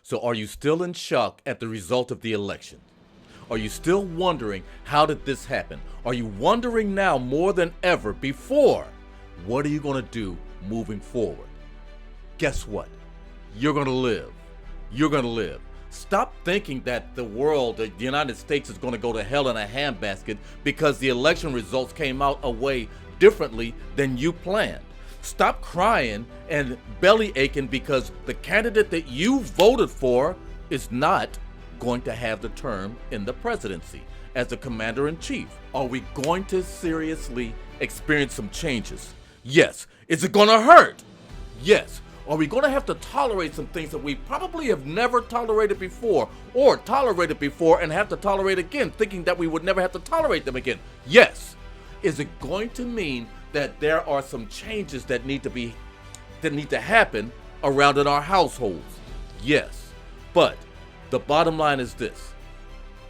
So are you still in shock at the result of the election? Are you still wondering, how did this happen? Are you wondering now more than ever before, what are you going to do moving forward? Guess what? You're going to live. You're going to live. Stop thinking that the world, the United States, is going to go to hell in a handbasket because the election results came out a way differently than you planned. Stop crying and belly aching because the candidate that you voted for is not going to have the term in the presidency as the commander-in-chief. Are we going to seriously experience some changes? Yes. Is it going to hurt? Yes. Are we going to have to tolerate some things that we probably have never tolerated before, or tolerated before and have to tolerate again, thinking that we would never have to tolerate them again? Yes. Is it going to mean that there are some changes that need to happen around in our households? Yes. But the bottom line is this: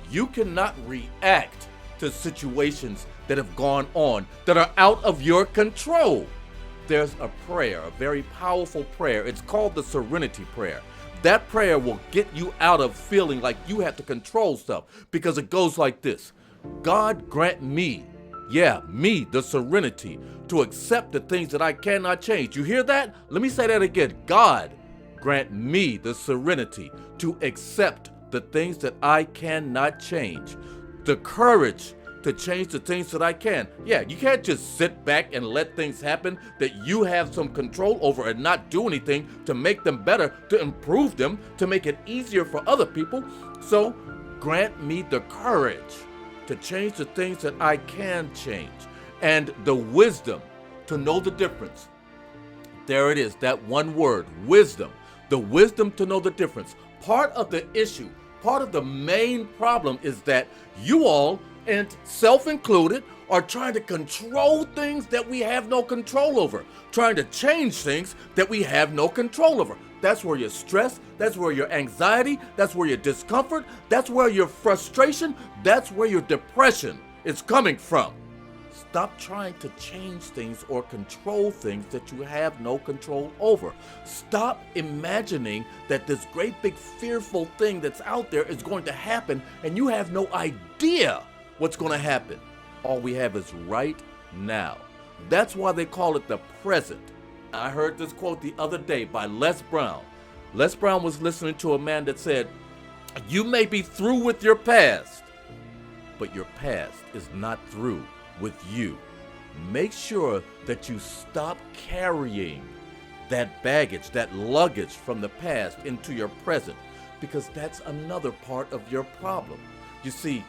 you cannot react to situations that have gone on that are out of your control. There's a prayer, a very powerful prayer. It's called the Serenity Prayer. That prayer will get you out of feeling like you have to control stuff, because it goes like this: God grant me, the serenity to accept the things that I cannot change. You hear that? Let me say that again. God grant me the serenity to accept the things that I cannot change. The courage to change the things that I can. Yeah, you can't just sit back and let things happen that you have some control over and not do anything to make them better, to improve them, to make it easier for other people. So grant me the courage to change the things that I can change, and the wisdom to know the difference. There it is, that one word, wisdom. The wisdom to know the difference. Part of the issue, part of the main problem is that you all, and self included, are trying to control things that we have no control over, trying to change things that we have no control over. That's where your stress, that's where your anxiety, that's where your discomfort, that's where your frustration, that's where your depression is coming from. Stop trying to change things or control things that you have no control over. Stop imagining that this great big fearful thing that's out there is going to happen and you have no idea what's going to happen. All we have is right now. That's why they call it the present. I heard this quote the other day by Les Brown. Les Brown was listening to a man that said, "You may be through with your past, but your past is not through with you." Make sure that you stop carrying that baggage, that luggage from the past into your present, because that's another part of your problem. You see,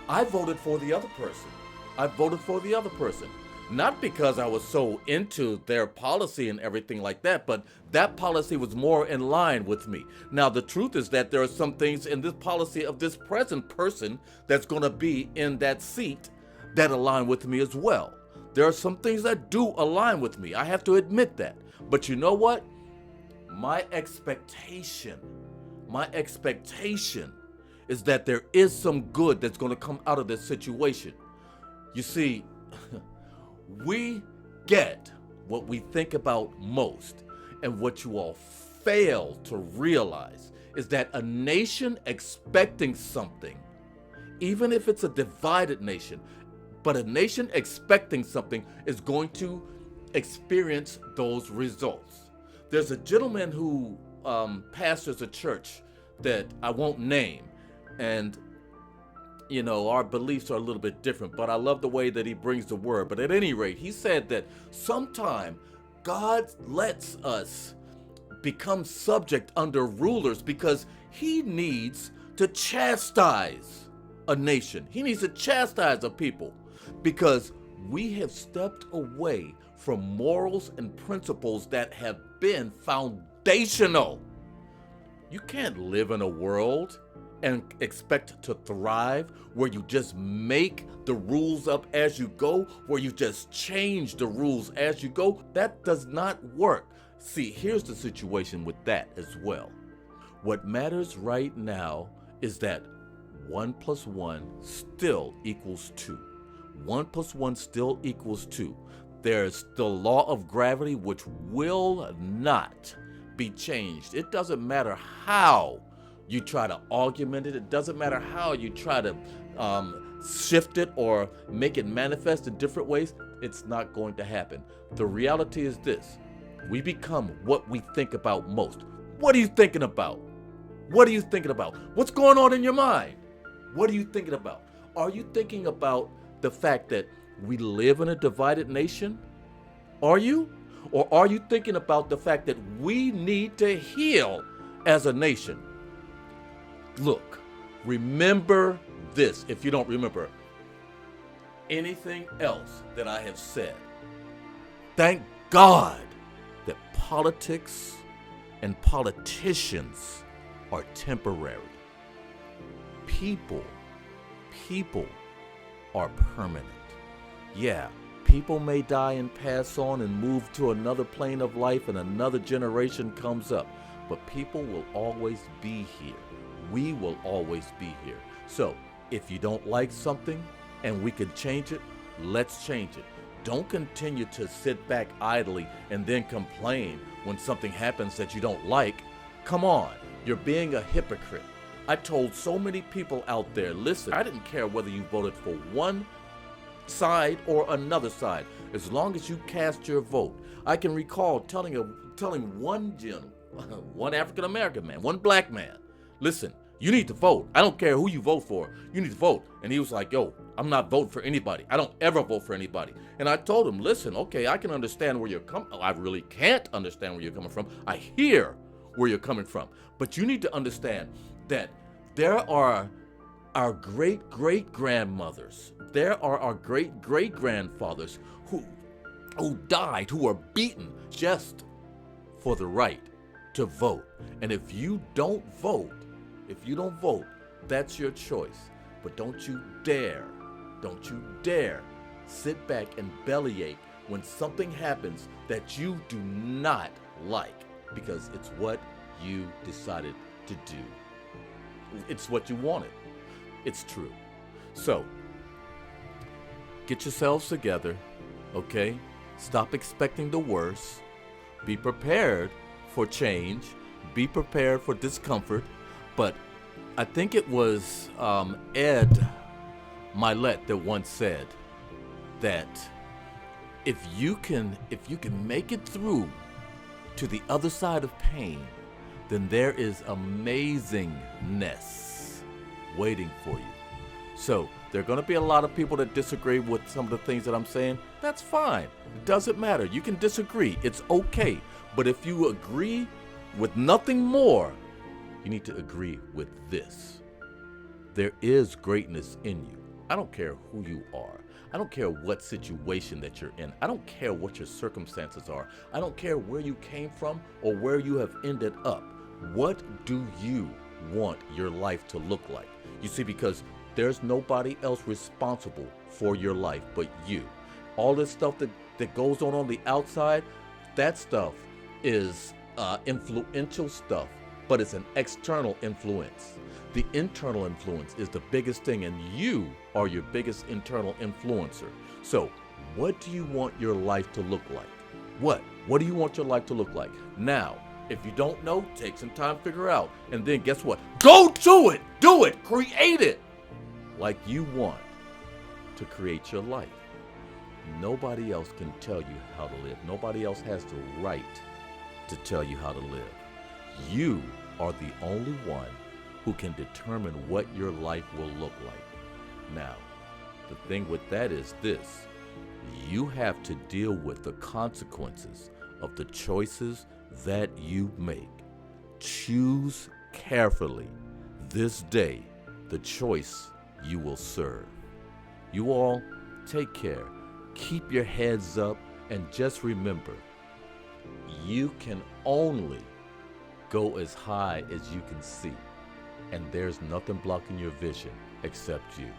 I voted for the other person. I voted for the other person. Not because I was so into their policy and everything like that, but that policy was more in line with me. Now, the truth is that there are some things in this policy of this present person that's going to be in that seat that align with me as well. There are some things that do align with me. I have to admit that. But you know what? My expectation is that there is some good that's going to come out of this situation. You see, we get what we think about most, and what you all fail to realize is that a nation expecting something, even if it's a divided nation, but a nation expecting something is going to experience those results. There's a gentleman who pastors a church that I won't name, and you know, our beliefs are a little bit different, but I love the way that he brings the word. But at any rate, he said that sometime God lets us become subject under rulers because he needs to chastise a nation. He needs to chastise a people because we have stepped away from morals and principles that have been foundational. You can't live in a world and expect to thrive where you just make the rules up as you go, where you just change the rules as you go. That does not work. See, here's the situation with that as well. What matters right now is that 1 + 1 still equals 2. 1 + 1 still equals 2. There's the law of gravity, which will not be changed. It doesn't matter how you try to augment it. It doesn't matter how you try to shift it or make it manifest in different ways. It's not going to happen. The reality is this: we become what we think about most. What are you thinking about? What are you thinking about? What's going on in your mind? What are you thinking about? Are you thinking about the fact that we live in a divided nation? Are you? Or are you thinking about the fact that we need to heal as a nation? Look, remember this if you don't remember anything else that I have said. Thank God that politics and politicians are temporary. People are permanent. Yeah, people may die and pass on and move to another plane of life and another generation comes up, but people will always be here. We will always be here. So if you don't like something and we can change it, let's change it. Don't continue to sit back idly and then complain when something happens that you don't like. Come on, you're being a hypocrite. I told so many people out there, listen, I didn't care whether you voted for one side or another side, as long as you cast your vote. I can recall telling one African American man, one black man, listen, you need to vote. I don't care who you vote for. You need to vote. And he was like, yo, I'm not voting for anybody. I don't ever vote for anybody. And I told him, listen, okay, I can understand where you're coming. I really can't understand where you're coming from. I hear where you're coming from. But you need to understand that there are our great-great-grandmothers. There are our great-great-grandfathers who died, who were beaten just for the right to vote. And if you don't vote, that's your choice. But don't you dare sit back and bellyache when something happens that you do not like, because it's what you decided to do. It's what you wanted. It's true. So, get yourselves together, okay? Stop expecting the worst. Be prepared for change. Be prepared for discomfort. But I think it was Ed Milet that once said that if you can make it through to the other side of pain, then there is amazingness waiting for you. So there are going to be a lot of people that disagree with some of the things that I'm saying. That's fine. It doesn't matter. You can disagree. It's okay. But if you agree with nothing more, you need to agree with this. There is greatness in you. I don't care who you are. I don't care what situation that you're in. I don't care what your circumstances are. I don't care where you came from or where you have ended up. What do you want your life to look like? You see, because there's nobody else responsible for your life but you. All this stuff that goes on the outside, that stuff is influential stuff, but it's an external influence. The internal influence is the biggest thing, and you are your biggest internal influencer. So what do you want your life to look like? What do you want your life to look like? Now, if you don't know, take some time to figure out. And then guess what? Go to it. Do it. Create it like you want to create your life. Nobody else can tell you how to live. Nobody else has the right to tell you how to live. You are the only one who can determine what your life will look like. Now, the thing with that is this: you have to deal with the consequences of the choices that you make. Choose carefully this day the choice you will serve. You all take care. Keep your heads up, and just remember, you can only go as high as you can see, and there's nothing blocking your vision except you.